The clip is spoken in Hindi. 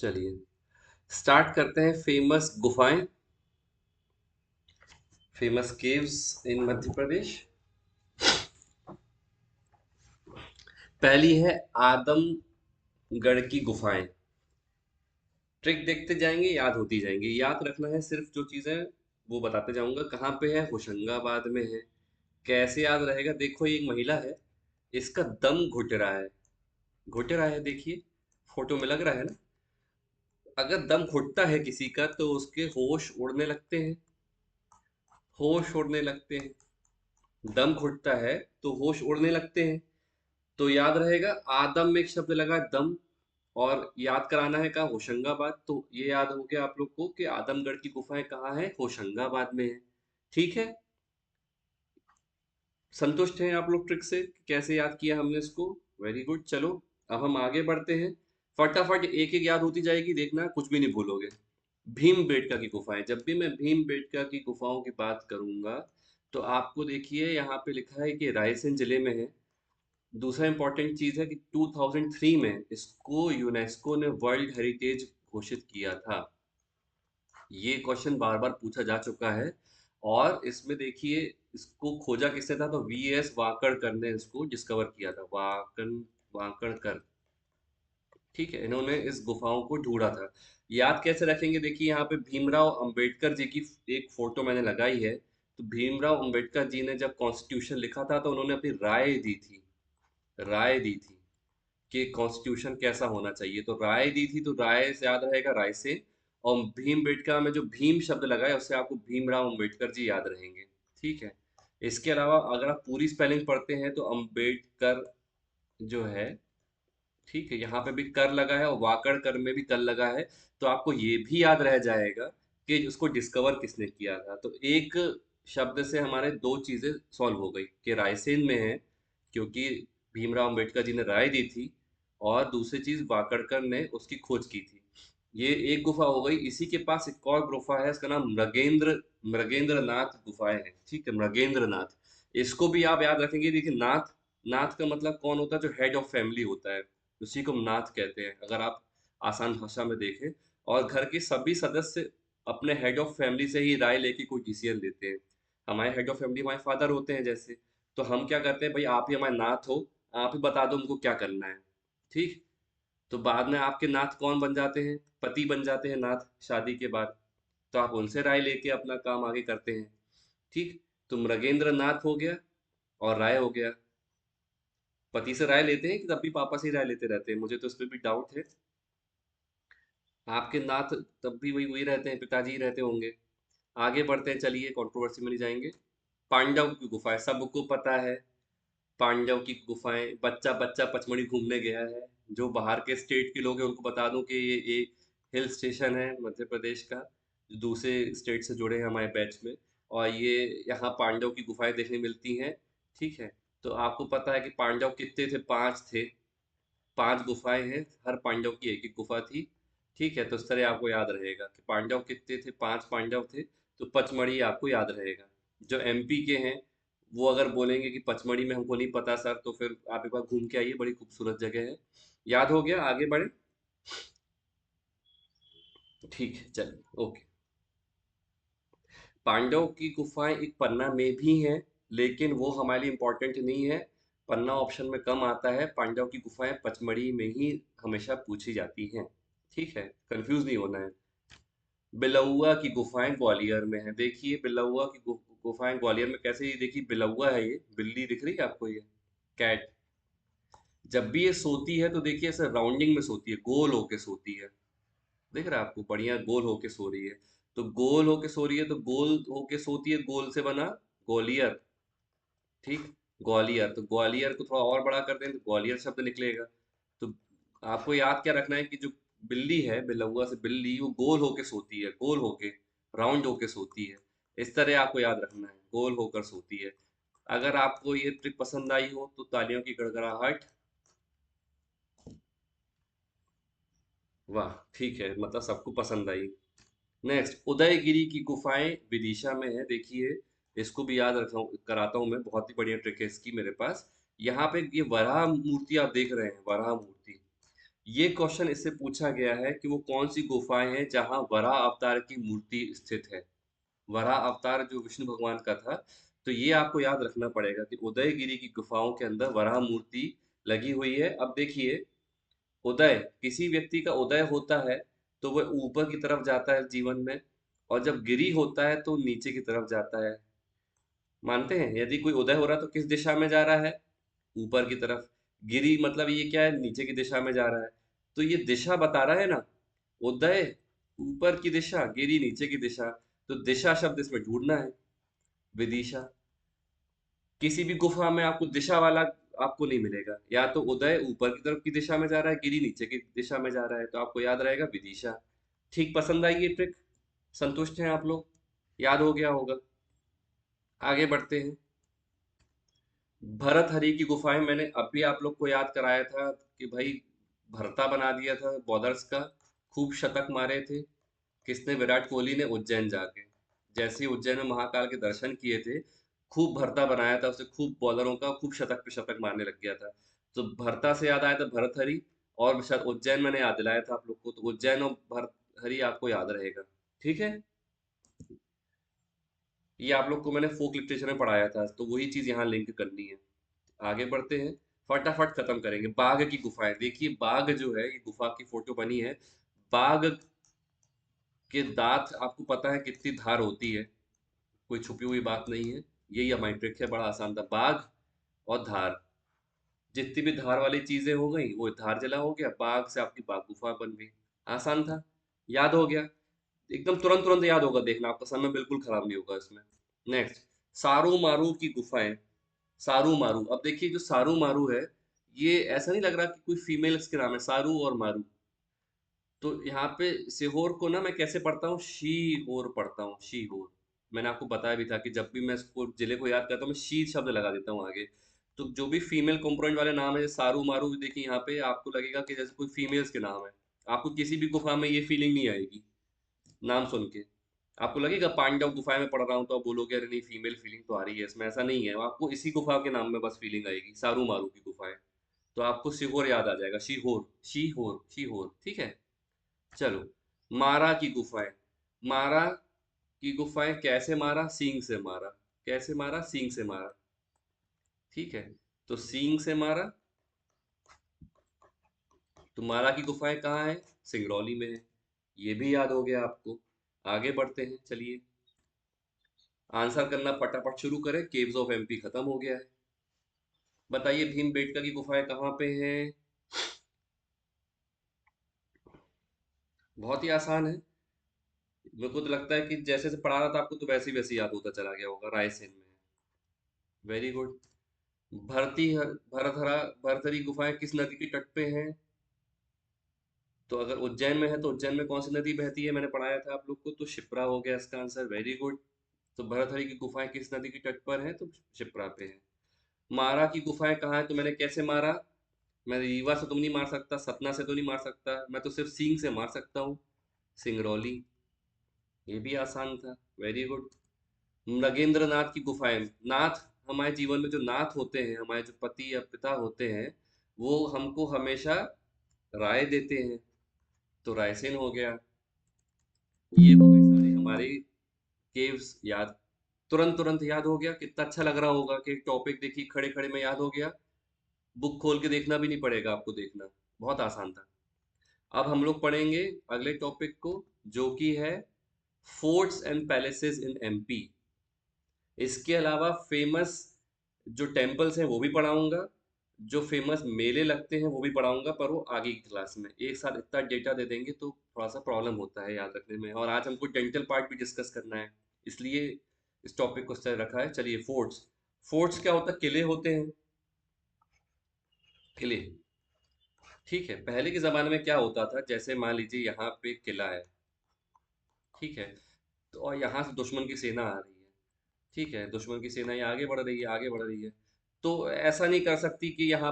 चलिए स्टार्ट करते हैं। फेमस गुफाएं, फेमस केव्स इन मध्य प्रदेश। पहली है आदमगढ़ की गुफाएं। ट्रिक देखते जाएंगे, याद होती जाएंगी। याद रखना है सिर्फ जो चीजें वो बताते जाऊंगा। कहाँ पे है? होशंगाबाद में है। कैसे याद रहेगा? देखो ये एक महिला है, इसका दम घुट रहा है। घुट रहा है, देखिए फोटो में लग रहा है ना। अगर दम घुटता है किसी का तो उसके होश उड़ने लगते हैं। होश उड़ने लगते हैं। दम घुटता है तो होश उड़ने लगते हैं। तो याद रहेगा, आदम में एक शब्द लगा दम, और याद कराना है कहाँ? होशंगाबाद। तो ये याद हो गया आप लोग को कि आदमगढ़ की गुफाएं कहाँ है? होशंगाबाद में है। ठीक है, संतुष्ट हैं आप लोग ट्रिक से कि कैसे याद किया हमने इसको? Very good. चलो अब हम आगे बढ़ते हैं। फटाफट एक एक याद होती जाएगी, देखना कुछ भी नहीं भूलोगे। भीमबेटका की गुफाएं। जब भी मैं भीमबेटका की गुफाओं की बात करूंगा तो आपको देखिए यहाँ पे लिखा है कि रायसेन जिले में है। दूसरा इंपॉर्टेंट चीज है कि 2003 में इसको यूनेस्को ने वर्ल्ड हेरिटेज घोषित किया था। ये क्वेश्चन बार बार पूछा जा चुका है। और इसमें देखिए, इसको खोजा किसने था? तो वीएस वाकड़कर ने इसको डिस्कवर किया था। वाकड़कर, ठीक है, इन्होंने इस गुफाओं को ढूंढा था। याद कैसे रखेंगे? देखिए यहाँ पे भीमराव अंबेडकर जी की एक फोटो मैंने लगाई है। तो भीमराव अंबेडकर जी ने जब कॉन्स्टिट्यूशन लिखा था तो उन्होंने अपनी राय दी थी। राय दी थी कि कॉन्स्टिट्यूशन कैसा होना चाहिए। तो राय दी थी, तो राय से याद रहेगा रायसेन। और भीमबेटका में जो भीम शब्द लगा है उससे आपको भीमराव अंबेडकर जी याद रहेंगे। ठीक है। इसके अलावा अगर आप पूरी स्पेलिंग पढ़ते हैं तो अंबेडकर जो है, ठीक है, यहाँ पे भी कर लगा है और वाकड़ कर में भी कर लगा है। तो आपको ये भी याद रह जाएगा कि उसको डिस्कवर किसने किया था। तो एक शब्द से हमारे दो चीजें सॉल्व हो गई कि रायसेन में है क्योंकि भीमराव अंबेडकर जी ने राय दी थी, और दूसरी चीज वाकड़कर ने उसकी खोज की थी। ये एक गुफा हो गई। इसी के पास एक और गुफा है, इसका नाम मृगेंद्र नाथ गुफाएं है। ठीक है, मृगेंद्र नाथ। इसको भी आप याद रखेंगे। देखिए नाथ, नाथ का मतलब कौन होता है? जो हेड ऑफ फैमिली होता है उसी को नाथ कहते हैं, अगर आप आसान भाषा में देखें। और घर के सभी सदस्य अपने हेड ऑफ फैमिली से ही राय लेके कोई डिसीजन लेते हैं। हमारे हेड ऑफ फैमिली हमारे फादर होते हैं जैसे। तो हम क्या करते हैं? भाई आप ही हमारे नाथ हो, आप ही बता दो हमको क्या करना है। ठीक। तो बाद में आपके नाथ कौन बन जाते हैं? पति बन जाते हैं नाथ शादी के बाद। तो आप उनसे राय लेके अपना काम आगे करते हैं। ठीक। तो मृगेंद्र नाथ हो गया और राय हो गया। पति से राय लेते हैं कि तब भी पापा से ही राय लेते रहते हैं? मुझे तो इस पे भी डाउट है। आपके नाथ तब भी वही वही रहते हैं, पिताजी ही रहते होंगे। आगे बढ़ते हैं, चलिए कंट्रोवर्सी में नहीं जाएंगे। पांडव की गुफाएं सबको पता है। पांडव की गुफाएं, बच्चा बच्चा पचमढ़ी घूमने गया है। जो बाहर के स्टेट के लोग हैं उनको बता दूं कि ये एक हिल स्टेशन है मध्य प्रदेश का, जो दूसरे स्टेट से जुड़े हैं हमारे बैच में। और ये यहाँ पांडव की गुफाएं देखने मिलती हैं। ठीक है। तो आपको पता है कि पांडव कितने थे? 5 थे। 5 गुफाएं हैं, हर पांडव की एक एक गुफा थी। ठीक है, तो इस तरह आपको याद रहेगा कि पांडव कितने थे? 5 पांडव थे। तो पचमढ़ी आपको याद रहेगा। जो एमपी के हैं वो अगर बोलेंगे कि पचमढ़ी में हमको नहीं पता सर, तो फिर आप एक बार घूम के आइए, बड़ी खूबसूरत जगह है। याद हो गया? आगे बढ़े। ठीक है, चलिए ओके। पांडव की गुफाएं एक पन्ना में भी हैं, लेकिन वो हमारे लिए इम्पोर्टेंट नहीं है। पन्ना ऑप्शन में कम आता है। पांडव की गुफाएं पचमढ़ी में ही हमेशा पूछी जाती हैं। ठीक है, कंफ्यूज नहीं होना है। बिलौआ की गुफाएं ग्वालियर में है। देखिए बिलौआ की गुफाएं ग्वालियर में कैसे? ये देखिए बिलौआ है, ये बिल्ली दिख रही है आपको, ये कैट। जब भी ये सोती है तो देखिए ऐसे राउंडिंग में सोती है, गोल होके सोती है। दिख रहा है आपको? बढ़िया गोल होके सो रही है। तो गोल होके सो रही है तो गोल होके सोती है, गोल से बना ग्वालियर। ठीक। ग्वालियर, तो ग्वालियर को थोड़ा और बड़ा कर दें तो ग्वालियर शब्द निकलेगा। तो आपको याद क्या रखना है कि जो बिल्ली है, बिलौआ से बिल्ली, वो गोल होके सोती है, गोल होके, राउंड होके सोती है। इस तरह आपको याद रखना है, गोल होकर सोती है। अगर आपको ये ट्रिक पसंद आई हो तो तालियों की गड़गड़ाहट। वाह, ठीक है, मतलब सबको पसंद आई। नेक्स्ट, उदयगिरी की गुफाएं विदिशा में है। देखिए इसको भी याद रखा कराता हूँ मैं, बहुत ही बढ़िया ट्रिक है इसकी मेरे पास। यहाँ पे ये वराह मूर्ति आप देख रहे हैं, वराह मूर्ति। ये क्वेश्चन इससे पूछा गया है कि वो कौन सी गुफाएं हैं जहां वराह अवतार की मूर्ति स्थित है। वराह अवतार जो विष्णु भगवान का था, तो ये आपको याद रखना पड़ेगा कि उदयगिरी की गुफाओं के अंदर वराह मूर्ति लगी हुई है। अब देखिए, उदय, किसी व्यक्ति का उदय होता है तो वह ऊपर की तरफ जाता है जीवन में, और जब गिरी होता है तो नीचे की तरफ जाता है। मानते हैं? यदि कोई उदय हो रहा है तो किस दिशा में जा रहा है? ऊपर की तरफ। गिरी मतलब ये क्या है? नीचे की दिशा में जा रहा है। तो ये दिशा बता रहा है ना, उदय ऊपर की दिशा, गिरी नीचे की दिशा। तो दिशा शब्द इसमें ढूंढना है, विदिशा। किसी भी गुफा में आपको दिशा वाला आपको नहीं मिलेगा। या तो उदय ऊपर की तरफ की दिशा में जा रहा है, गिरी नीचे की दिशा में जा रहा है, तो आपको याद रहेगा विदिशा। ठीक, पसंद आई ये ट्रिक? संतुष्ट हैं आप लोग? याद हो गया होगा। आगे बढ़ते हैं। भरतहरि की गुफाएं मैंने अभी आप लोग को याद कराया था कि भाई भरता बना दिया था बॉलर्स का। खूब शतक मारे थे। किसने? विराट कोहली ने, उज्जैन जाके। जैसे ही उज्जैन में महाकाल के दर्शन किए थे, खूब भरता बनाया था उसने, खूब बॉलरों का, खूब शतक पे शतक मारने लग गया था। तो भरता से याद आया था भरतहरि। और शायद उज्जैन मैंने याद दिलाया था आप लोग को, तो उज्जैन और भरतहरि आपको याद रहेगा। ठीक है, ये आप लोग को मैंने फोक लिटरेचर में पढ़ाया था, तो वही चीज यहाँ लिंक करनी है। आगे बढ़ते हैं। फटाफट खत्म करेंगे। बाघ की गुफाएं देखिए, बाघ जो है, ये गुफा की फोटो बनी है। बाघ के दांत आपको पता है कितनी धार होती है, कोई छुपी हुई बात नहीं है। यही हमारी ट्रिक है, बड़ा आसान था। बाघ और धार, जितनी भी धार वाली चीजें हो गई वो धार जला हो गया, बाघ से आपकी बाघ गुफा बन गई। आसान था, याद हो गया। एकदम तुरंत तुरंत याद होगा, देखना आपका समय बिल्कुल खराब नहीं होगा इसमें। नेक्स्ट, सारू मारू की गुफाएं। सारू मारू, अब देखिए जो सारू मारू है, ये ऐसा नहीं लग रहा कि कोई फीमेल्स के नाम है, सारू और मारू। तो यहाँ पे सीहोर को ना मैं कैसे पढ़ता हूँ? शी होर पढ़ता हूँ, शी होर। मैंने आपको बताया भी था कि जब भी मैं इसको जिले को याद करता हूँ, मैं शी शब्द लगा देता हूँ आगे। तो जो भी फीमेल कंपोनेंट वाले नाम है, जैसे सारू मारू, देखिए यहाँ पे आपको लगेगा कि जैसे कोई फीमेल्स के नाम है। आपको किसी भी गुफा में ये फीलिंग नहीं आएगी नाम सुन के। आपको लगेगा पांडव गुफा में पढ़ रहा हूँ तो आप बोलोगे अरे नहीं, फीमेल फीलिंग तो आ रही है इसमें। ऐसा नहीं है, आपको इसी गुफा के नाम में बस फीलिंग आएगी, सारू मारू की गुफाएं। तो आपको सीहोर याद आ जाएगा, शीहोर, शीहोर, शीहोर। ठीक है, चलो। मारा की गुफाएं। मारा की गुफाएं कैसे मारा? सींग से मारा। कैसे मारा? सींग से मारा। ठीक है, तो सींग से मारा। तो मारा की गुफाएं कहाँ है? सिंगरौली में है। ये भी याद हो गया आपको। आगे बढ़ते हैं, चलिए। आंसर करना फटाफट शुरू करें, केव्स ऑफ एमपी खत्म हो गया है। बताइए भीमबेटका की गुफाएं कहाँ पे हैं? बहुत ही आसान है। मेरे को तो लगता है कि जैसे जैसे पढ़ा रहा था आपको, तो वैसे ही वैसे याद होता चला गया होगा। रायसेन में है। Very good. भरतहरा, भरथरी गुफाएं किस नदी के तट पे हैं? तो अगर उज्जैन में है तो उज्जैन में कौन सी नदी बहती है? मैंने पढ़ाया था आप लोग को, तो शिप्रा हो गया इसका आंसर। Very good. तो भरथरी की गुफाएं किस नदी के तट पर हैं? तो शिप्रा पे है। मारा की गुफाएं कहाँ है? तो मैंने कैसे मारा? मैं रीवा से तो नहीं मार सकता, सतना से तो नहीं मार सकता, मैं तो सिर्फ सींग से मार सकता हूँ, सिंगरौली। ये भी आसान था। Very good. नगेंद्र नाथ की गुफाएं। नाथ, हमारे जीवन में जो नाथ होते हैं, हमारे जो पति या पिता होते हैं, वो हमको हमेशा राय देते हैं। तो रायसेन हो गया। ये हो गई सारी हमारी केव्स याद। तुरंत तुरंत याद हो गया। कितना अच्छा लग रहा होगा कि एक टॉपिक देखिए खड़े खड़े में याद हो गया। बुक खोल के देखना भी नहीं पड़ेगा आपको, देखना बहुत आसान था। अब हम लोग पढ़ेंगे अगले टॉपिक को, जो कि है forts and palaces in MP. इसके अलावा फेमस जो टेम्पल्स हैं वो भी पढ़ाऊंगा, जो फेमस मेले लगते हैं वो भी पढ़ाऊंगा, पर वो आगे की क्लास में। एक साथ इतना डेटा दे देंगे तो थोड़ा सा प्रॉब्लम होता है याद रखने में, और आज हमको डेंटल पार्ट भी डिस्कस करना है, इसलिए इस टॉपिक को इस तरह रखा है। चलिए, फोर्ट्स। फोर्ट्स क्या होता है? किले होते हैं, किले। ठीक है, पहले के ज़माने में क्या होता था, जैसे मान लीजिए यहाँ पे किला है, ठीक है, तो और यहाँ से दुश्मन की सेना आ रही है। ठीक है, दुश्मन की सेना ये आगे बढ़ रही है, आगे बढ़ रही है। तो ऐसा नहीं कर सकती कि यहाँ